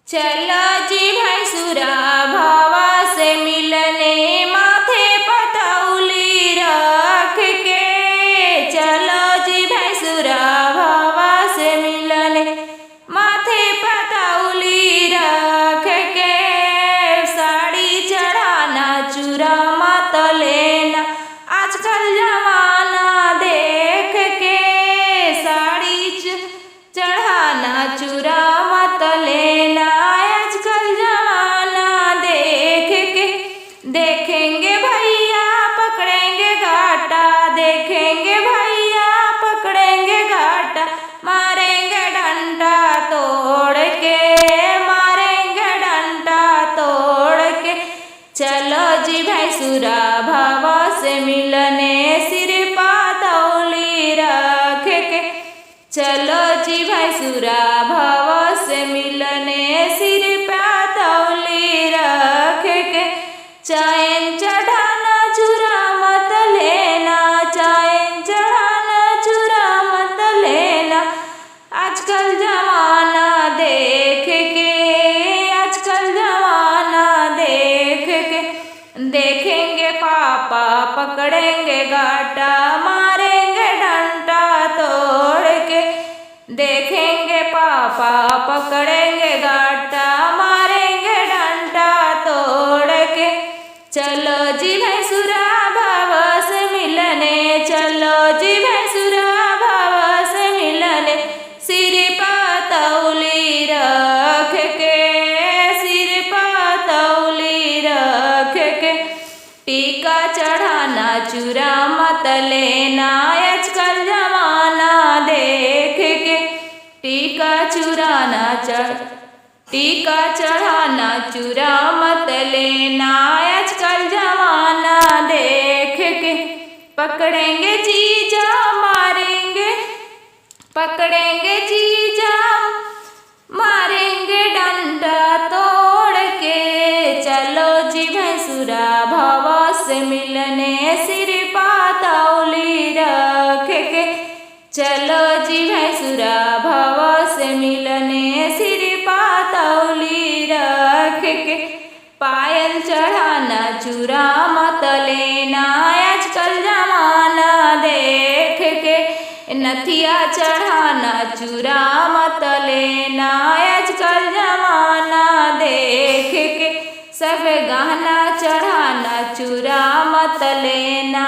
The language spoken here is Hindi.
चलो जी भैंसुरा भावा से मिलने माथे पतौली रख के। चलो जी भैंसुरा भावा से मिलने माथे पतौली रख के। साड़ी चढ़ाना चूरा मत लेना आजकल जमाना देख के। साड़ी चढ़ाना चूरा मत लेना आजकल जमाना देख के। देखेंगे भैया पकड़ेंगे घाटा, देखेंगे भैया पकड़ेंगे घाटा। मारेंगे डंडा तोड़ के, मारेंगे डंडा तोड़ के। चलो जी भैंसुरा भावा से मिलने सिर पतौली रख के। चलो जी भैंसुरा भावा से मिलने सिर पतौली रख के। चायन चढ़ाना चूरा मत लेना, चायन चढ़ाना चूरा मत लेना आजकल जमाना देख के, आजकल जमाना देख के। देखेंगे पापा पकड़ेंगे घाटा, मारेंगे डंडा तोड़ के। देखेंगे पापा पकड़ेंगे घाटा, मारेंगे डंडा तोड़ के। चलो जी भैंसुरा भावा से मिलने, चलो जी भैंसुरा भावा से मिलने सिर पतौली रख के, सिर पतौली रख के। टीका चढ़ाना चूरा मत लेना आजकल जमाना देख के। टीका चढ़ाना चूरा मत लेना आजकल जमाना देख के। पकड़ेंगे जीजा मारेंगे, पकड़ेंगे जीजा मारेंगे डंडा तोड़ के। चलो जी भैंसुरा भावा से मिलने सिर पतौली रख के। चलो जी भैंसुरा भावा से मिलने सिर पतौली रख के। पायल चढ़ाना चूरा मत लेना आजकल जमाना देख के। नथिया चढ़ाना चूरा मत लेना आजकल जमाना देख के। सब गहना चढ़ाना चूरा मत लेना